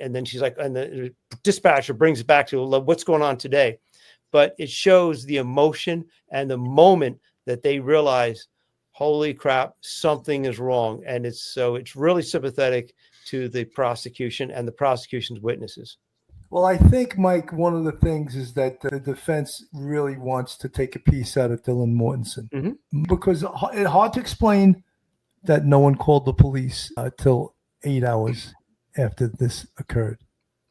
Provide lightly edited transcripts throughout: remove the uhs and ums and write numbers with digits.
And then she's like, and the dispatcher brings it back to what's going on today. But it shows the emotion and the moment that they realize, holy crap, something is wrong. And it's really sympathetic to the prosecution and the prosecution's witnesses. Well, I think, Mike, one of the things is that the defense really wants to take a piece out of Dylan Mortensen, because it's hard to explain that no one called the police till 8 hours after this occurred.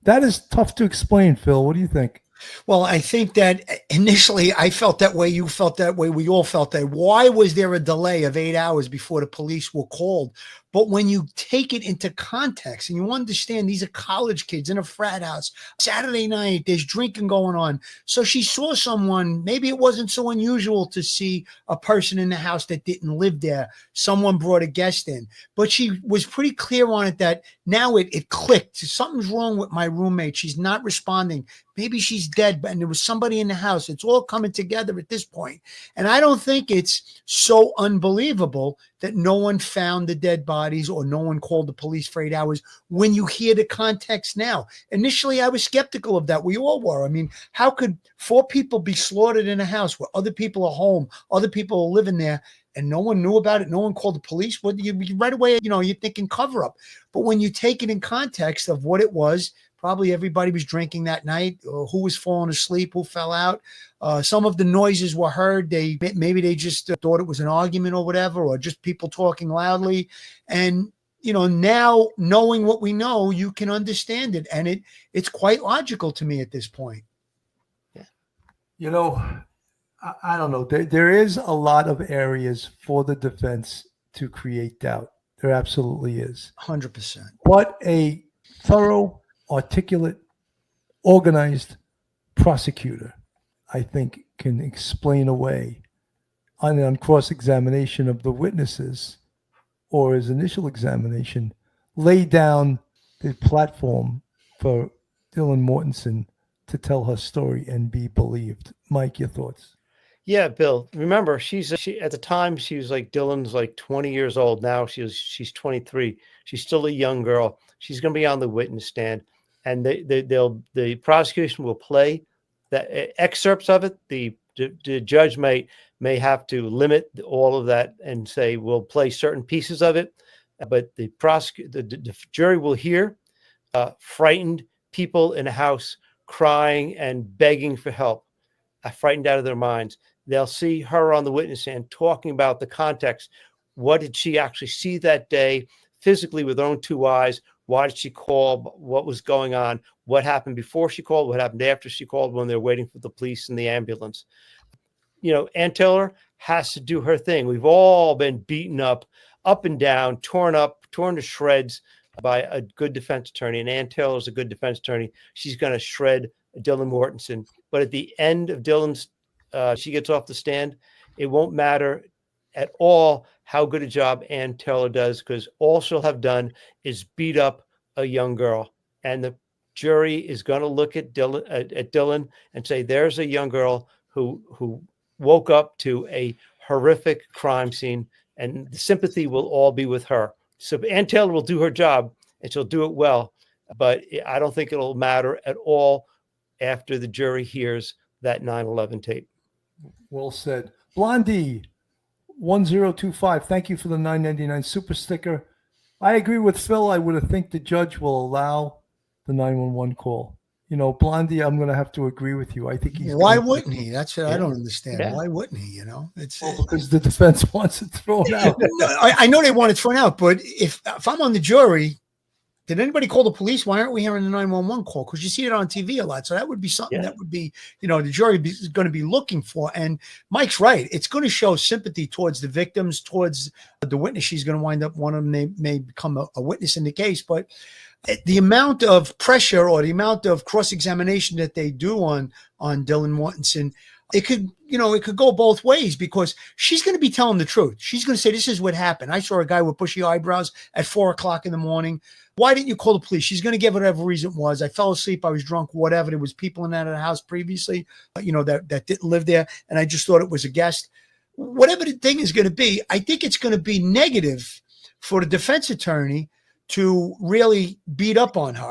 That is tough to explain, Phil. What do you think? Well, I think that initially I felt that way. You felt that way. We all felt that. Why was there a delay of 8 hours before the police were called? But when you take it into context and you understand these are college kids in a frat house, Saturday night, there's drinking going on. So she saw someone, maybe it wasn't so unusual to see a person in the house that didn't live there. Someone brought a guest in, but she was pretty clear on it that now it clicked. Something's wrong with my roommate. She's not responding. Maybe she's dead, and there was somebody in the house. It's all coming together at this point. And I don't think it's so unbelievable that no one found the dead bodies or no one called the police for 8 hours when you hear the context now. Initially, I was skeptical of that. We all were. I mean, how could 4 people be slaughtered in a house where other people are home, other people are living there, and no one knew about it? No one called the police? Well, you right away, you're thinking cover up. But when you take it in context of what it was, probably everybody was drinking that night, or who was falling asleep, who fell out. Some of the noises were heard. Maybe they just thought it was an argument or whatever, or just people talking loudly. And, now knowing what we know, you can understand it. And it's quite logical to me at this point. Yeah. I don't know. There is a lot of areas for the defense to create doubt. There absolutely is. 100%. But a thorough, articulate, organized prosecutor, I think, can explain away on cross-examination of the witnesses or his initial examination, lay down the platform for Dylan Mortensen to tell her story and be believed. Mike, your thoughts? Yeah, Bill. Remember, she at the time she was like Dylan's like 20 years old. Now she's 23. She's still a young girl. She's going to be on the witness stand, and the prosecution will play that excerpts of it. The judge may have to limit all of that and say we'll play certain pieces of it, but the jury will hear frightened people in a house crying and begging for help, frightened out of their minds. They'll see her on the witness stand talking about the context. What did she actually see that day physically with her own 2 eyes? Why did she call? What was going on? What happened before she called? What happened after she called when they were waiting for the police and the ambulance? Ann Taylor has to do her thing. We've all been beaten up and down, torn to shreds by a good defense attorney. And Ann Taylor is a good defense attorney. She's going to shred Dylan Mortensen. But at the end of Dylan's, she gets off the stand, it won't matter at all how good a job Ann Taylor does, because all she'll have done is beat up a young girl. And the jury is going to look at Dylan and say, there's a young girl who woke up to a horrific crime scene, and the sympathy will all be with her. So Ann Taylor will do her job, and she'll do it well. But I don't think it'll matter at all after the jury hears that 9/11 tape. Well said. Blondie 1025, thank you for the $9.99 super sticker. I agree with Phil. I would think the judge will allow the 911 call. Blondie, I'm going to have to agree with you. I think he's. Why wouldn't he? That's what I don't understand. Yeah. Why wouldn't he? It's because the defense wants it thrown out. I know they want it thrown out, but if I'm on the jury, did anybody call the police? Why aren't we hearing the 911 call? Because you see it on TV a lot. So that would be something that would be, the jury is going to be looking for. And Mike's right. It's going to show sympathy towards the victims, towards the witness. She's going to wind up, one of them may become a witness in the case. But the amount of pressure or the amount of cross-examination that they do on Dylan Mortensen, it could go both ways, because she's going to be telling the truth. She's going to say, this is what happened. I saw a guy with bushy eyebrows at 4:00 in the morning. Why didn't you call the police? She's going to give whatever reason it was. I fell asleep. I was drunk, whatever. There was people in that house previously, that didn't live there. And I just thought it was a guest. Whatever the thing is going to be, I think it's going to be negative for the defense attorney to really beat up on her.